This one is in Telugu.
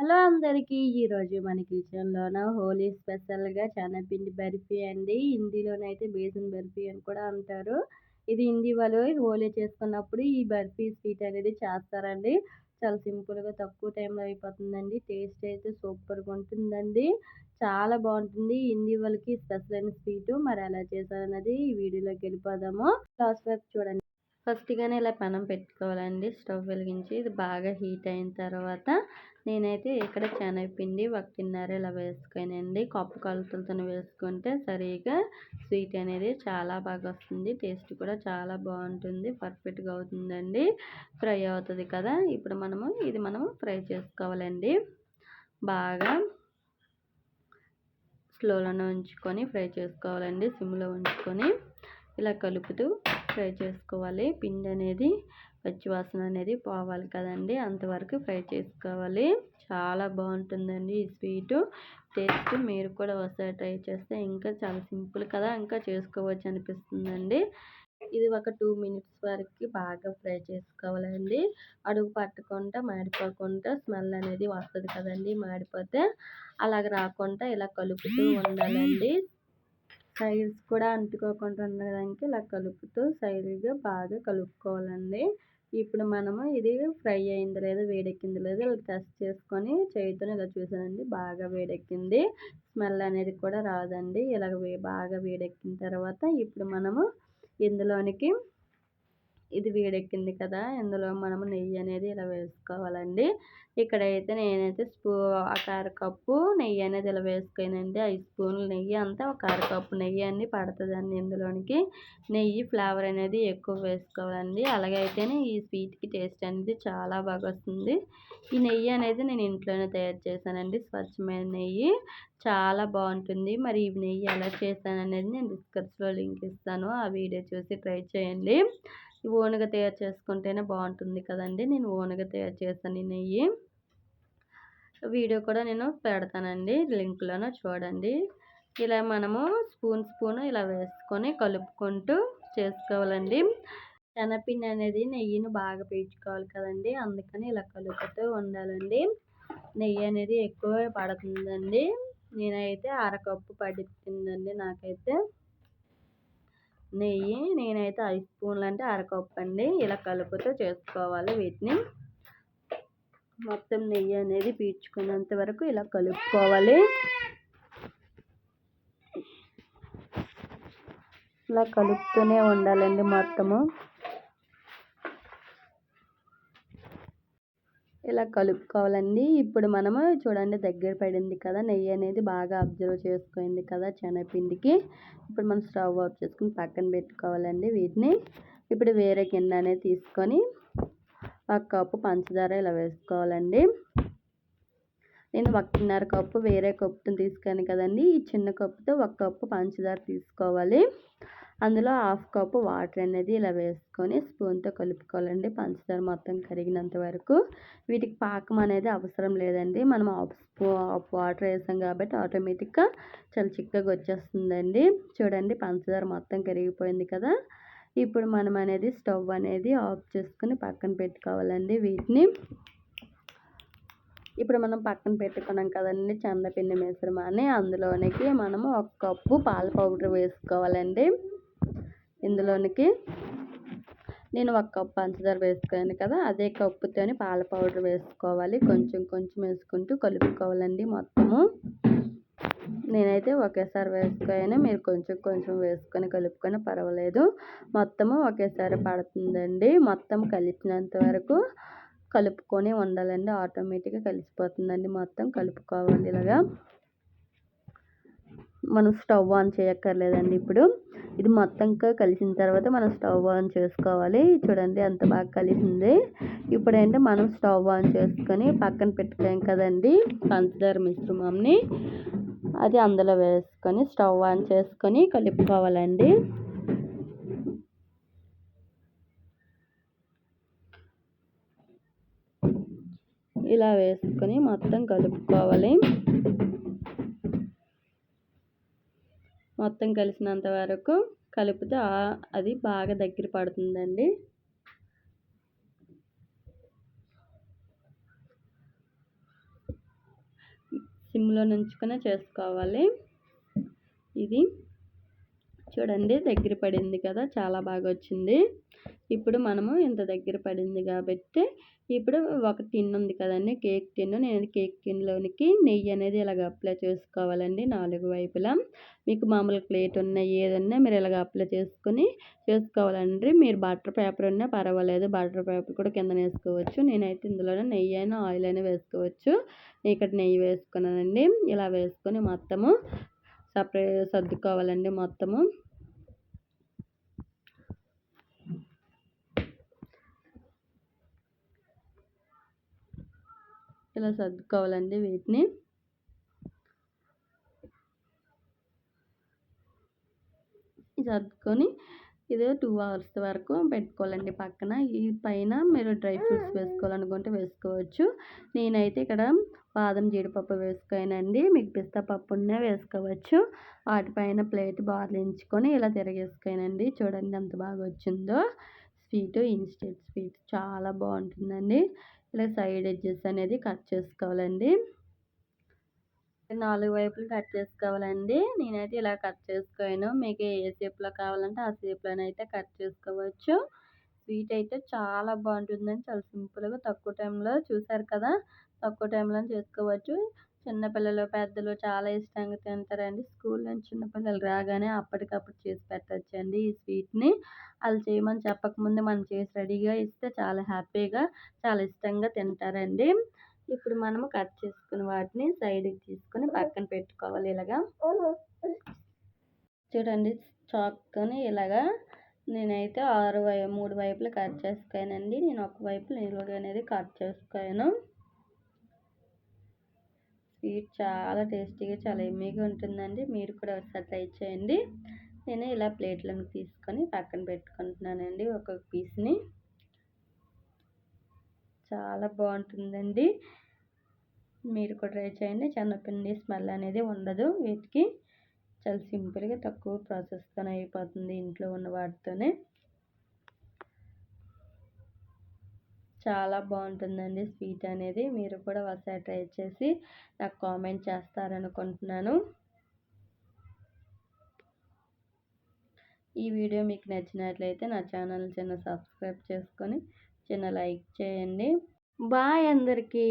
హలో అందరికీ! ఈరోజు మన కిచెన్‌లోన హోలీ స్పెషల్‌గా శనగపిండి బర్ఫీ అండి. హిందీలోనైతే బేసన్ బర్ఫీ అని కూడా అంటారు. ఇది హిందీ వాళ్ళు హోలీ చేసుకున్నప్పుడు ఈ బర్ఫీ స్వీట్ అనేది చేస్తారండి. చాలా సింపుల్‌గా తక్కువ టైంలో అయిపోతుందండి. టేస్ట్ అయితే సూపర్‌గా ఉంటుందండి. చాలా బావుంటుంది. హిందీ వాళ్ళకి స్పెషల్ అయిన స్వీటు. మరి ఎలా చేశారన్నది ఈ వీడియోలోకి వెళ్ళిపోదాము. లాస్ట్ వరకు చూడండి. ఫస్ట్‌గానే ఇలా పెనం పెట్టుకోవాలండి. స్టవ్ వెలిగించి ఇది బాగా హీట్ అయిన తర్వాత నేనైతే ఇక్కడ శనగపిండి 1:30 ఇలా వేసుకొనండి. కప్పు కొలతలతోని వేసుకుంటే సరిగ్గా స్వీట్ అనేది చాలా బాగా వస్తుంది. టేస్ట్ కూడా చాలా బాగుంటుంది. పర్ఫెక్ట్‌గా అవుతుందండి. ఫ్రై అవుతుంది కదా! ఇప్పుడు మనం ఫ్రై చేసుకోవాలండి. బాగా స్లోలోనే ఉంచుకొని ఫ్రై చేసుకోవాలండి. సిమ్‌లో ఉంచుకొని ఇలా కలుపుతూ ఫ్రై చేసుకోవాలి. పిండి అనేది పచ్చివాసన అనేది పోవాలి కదండి, అంతవరకు ఫ్రై చేసుకోవాలి. చాలా బాగుంటుందండి ఈ స్వీటు. టేస్ట్ మీరు కూడా ఒకసారి ట్రై చేస్తే ఇంకా చాలా సింపుల్ కదా, ఇంకా చేసుకోవచ్చు అనిపిస్తుందండి. ఇది ఒక 2 మినిట్స్ వరకు బాగా ఫ్రై చేసుకోవాలండి. అడుగు పట్టకుండా మాడిపోకుండా స్మెల్ అనేది వస్తుంది కదండి, మాడిపోతే అలాగ రాకుండా ఇలా కలుపుతూ ఉండాలండి. సైడ్స్ కూడా అంటుకోకుండా ఉండడానికి ఇలా కలుపుతూ సైడ్‌గా బాగా కలుపుకోవాలండి. ఇప్పుడు ఇది ఫ్రై అయిందో లేదో, వేడెక్కిందో లేదో ఇలా టెస్ట్ చేసుకొని చేయితోని ఇలా చూసానండి. బాగా వేడెక్కింది. స్మెల్ అనేది కూడా రాదండి. ఇలాగ బాగా వేడెక్కిన తర్వాత ఇప్పుడు ఇందులోనికి ఇది వేడెక్కింది కదా, ఇందులో నెయ్యి అనేది ఇలా వేసుకోవాలండి. ఇక్కడైతే నేనైతే ఒక అరకప్పు నెయ్యి అనేది ఇలా వేసుకోనండి. 5 స్పూన్లు నెయ్యి అంతా ఒక అరకప్పు నెయ్యి అన్నీ పడుతుందండి ఇందులోనికి. నెయ్యి ఫ్లేవర్ అనేది ఎక్కువ వేసుకోవాలండి. అలాగైతేనే ఈ స్వీట్‌కి టేస్ట్ అనేది చాలా బాగా వస్తుంది. ఈ నెయ్యి అనేది నేను ఇంట్లోనే తయారు చేశానండి. స్వచ్ఛమైన నెయ్యి. చాలా బాగుంటుంది. మరి ఈ నెయ్యి ఎలా చేశాననేది నేను డిస్క్రిప్షన్‌లో లింక్ ఇస్తాను. ఆ వీడియో చూసి ట్రై చేయండి. ఓన్‌గా తయారు చేసుకుంటేనే బాగుంటుంది కదండి. నేను ఓన్‌గా తయారు చేశాను ఈ నెయ్యి. వీడియో కూడా నేను పెడతానండి లింక్‌లోన చూడండి. ఇలా స్పూన్ ఇలా వేసుకొని కలుపుకుంటూ చేసుకోవాలండి. శనగపిండి అనేది నెయ్యిని బాగా పీల్చుకోవాలి కదండి, అందుకని ఇలా కలుపుతూ ఉండాలండి. నెయ్యి అనేది ఎక్కువ పడుతుందండి. నేనైతే అరకప్పు పడుతుందండి నాకైతే నెయ్యి. నేనైతే 5 స్పూన్లు అంటే అరకప్పు అండి. ఇలా కలుపుతూ చేసుకోవాలి వీటిని. మొత్తం నెయ్యి అనేది పీల్చుకున్నంత వరకు ఇలా కలుపుకోవాలి. ఇలా కలుపుతూనే ఉండాలండి మొత్తము. ఇలా కలుపుకోవాలండి. ఇప్పుడు చూడండి దగ్గర పడింది కదా, నెయ్యి అనేది బాగా అబ్జర్వ్ చేసుకుంది కదా శనగపిండికి. ఇప్పుడు మనం స్టవ్ ఆఫ్ చేసుకుని పక్కన పెట్టుకోవాలండి వీటిని. ఇప్పుడు వేరే గిన్నె అనేది తీసుకొని 1 కప్పు పంచదార ఇలా వేసుకోవాలండి. నేను 1:30 కప్పు వేరే కప్పుతో తీసుకాను కదండి. ఈ చిన్న కప్పుతో 1 కప్పు పంచదార తీసుకోవాలి. అందులో 1/2 కప్పు వాటర్ అనేది ఇలా వేసుకొని స్పూన్తో కలుపుకోవాలండి. పంచదార మొత్తం కరిగినంత వరకు. వీటికి పాకం అనేది అవసరం లేదండి. మనం హాఫ్ వాటర్ వేసాం కాబట్టి ఆటోమేటిక్గా చాలా చిక్కగా వచ్చేస్తుందండి. చూడండి పంచదార మొత్తం కరిగిపోయింది కదా. ఇప్పుడు స్టవ్ అనేది ఆఫ్ చేసుకుని పక్కన పెట్టుకోవాలండి వీటిని. ఇప్పుడు మనం పక్కన పెట్టుకున్నాం కదండి శనగపిండి మిశ్రమాన్ని. అందులోనికి 1 కప్పు పాల పౌడర్ వేసుకోవాలండి. ఇందులోనికి నేను 1 కప్పు పంచదార వేసుకున్నాను కదా, అదే కప్పుతోని పాల పౌడర్ వేసుకోవాలి. కొంచెం కొంచెం వేసుకుంటూ కలుపుకోవాలండి మొత్తము. నేనైతే ఒకేసారి వేసుకోను. మీరు కొంచెం కొంచెం వేసుకొని కలుపుకొని పర్వాలేదు. మొత్తము ఒకేసారి పడుతుందండి. మొత్తం కలిపినంత వరకు కలుపుకొని ఉండాలండి. ఆటోమేటిక్గా కలిసిపోతుందండి. మొత్తం కలుపుకోవాలి ఇలాగా. మనం స్టవ్ ఆన్ చేయక్కర్లేదండి. ఇప్పుడు ఇది మొత్తంగా కలిసిన తర్వాత మనం స్టవ్ ఆన్ చేసుకోవాలి. చూడండి ఎంత బాగా కలిసింది. ఇప్పుడేంటి మనం స్టవ్ ఆన్ చేసుకొని పక్కన పెట్టుకోం కదండి పంచదార మిశ్రమంని, అది అందులో వేసుకొని స్టవ్ ఆన్ చేసుకొని కలుపుకోవాలండి. ఇలా వేసుకొని మొత్తం కలుపుకోవాలి. మొత్తం కలిసినంత వరకు కలిపితే అది బాగా దగ్గర పడుతుందండి. సిమ్లో నుంచుకొని చేసుకోవాలి. ఇది చూడండి దగ్గర పడింది కదా, చాలా బాగా వచ్చింది. ఇప్పుడు మనము ఇంత దగ్గర పడింది కాబట్టి ఇప్పుడు ఒక టిన్ ఉంది కదండి, కేక్ టిన్. నేను కేక్ టిన్లోనికి నెయ్యి అనేది ఇలాగ అప్లై చేసుకోవాలండి 4 వైపులా. మీకు మామూలు ప్లేట్ ఉన్న ఏదన్నా మీరు ఇలాగ అప్లై చేసుకొని చేసుకోవాలండి. మీరు బటర్ పేపర్ ఉన్నా పర్వాలేదు, బటర్ పేపర్ కూడా కింద వేసుకోవచ్చు. నేనైతే ఇందులోనే నెయ్యి అయినా ఆయిల్ అయినా వేసుకోవచ్చు. నేను ఇక్కడ నెయ్యి వేసుకున్నానండి. ఇలా వేసుకొని మొత్తము సర్దుకోవాలండి. మొత్తము ఇలా సర్దుకోవాలండి. వీటిని సర్దుకొని ఇది 2 అవర్స్ వరకు పెట్టుకోవాలండి పక్కన. ఈ పైన మీరు డ్రై ఫ్రూట్స్ వేసుకోవాలనుకుంటే వేసుకోవచ్చు. నేనైతే ఇక్కడ బాదం జీడిపప్పు వేసుకోనండి. మీకు పిస్తా పప్పు ఉన్నా వేసుకోవచ్చు. వాటిపైన ప్లేట్ బార్లించుకొని ఇలా తిరగేసుకోనండి. చూడండి ఎంత బాగా వచ్చిందో. ఇన్స్టెంట్ స్వీట్ చాలా బాగుంటుందండి. ఇలా సైడ్ ఎడ్జెస్ అనేది కట్ చేసుకోవాలండి. 4 వైపులు కట్ చేసుకోవాలండి. నేనైతే ఇలా కట్ చేసుకోను. మీకు ఏ షేప్లో కావాలంటే ఆ షేప్లోనైతే కట్ చేసుకోవచ్చు. స్వీట్ అయితే చాలా బాగుంటుందండి. చాలా సింపుల్గా తక్కువ టైంలో, చూసారు కదా, తక్కువ టైంలో చేసుకోవచ్చు. చిన్నపిల్లలు పెద్దలు చాలా ఇష్టంగా తింటారండి. స్కూల్ నుంచి చిన్నపిల్లలు రాగానే అప్పటికప్పుడు చేసి పెట్టచ్చండి ఈ స్వీట్ని. వాళ్ళు చేయమని చెప్పకముందే మనం చేసి రెడీగా ఇస్తే చాలా హ్యాపీగా చాలా ఇష్టంగా తింటారండి. ఇప్పుడు మనము కట్ చేసుకున్న వాటిని సైడ్కి తీసుకొని పక్కన పెట్టుకోవాలి. ఇలాగా చూడండి, చాక్తోని ఇలాగా నేనైతే 3 వైపులు కట్ చేసుకోనండి. నేను ఒక వైపు నిలువుగా అనేది కట్ చేసుకోను. స్వీట్ చాలా టేస్టీగా చాలా ఎమ్మీగా ఉంటుందండి. మీరు కూడా ఒకసారి ట్రై చేయండి. నేను ఇలా ప్లేట్లను తీసుకొని పక్కన పెట్టుకుంటున్నానండి ఒక్కొక్క పీస్ని. చాలా బాగుంటుందండి. మీరు కూడా ట్రై చేయండి. శనగపిండి స్మెల్ అనేది ఉండదు వీటికి. చాలా సింపుల్గా తక్కువ ప్రాసెస్తో అయిపోతుంది ఇంట్లో ఉన్న వాటితోనే. చాలా బాగుంటుందండి స్వీట్ అనేది. మీరు కూడా ఒకసారి ట్రై చేసి నాకు కామెంట్ చేస్తారనుకుంటున్నాను. ఈ వీడియో మీకు నచ్చినట్లయితే నా ఛానల్ చిన్న సబ్స్క్రైబ్ చేసుకొని చిన్న లైక్ చేయండి. బాయ్ అందరికీ.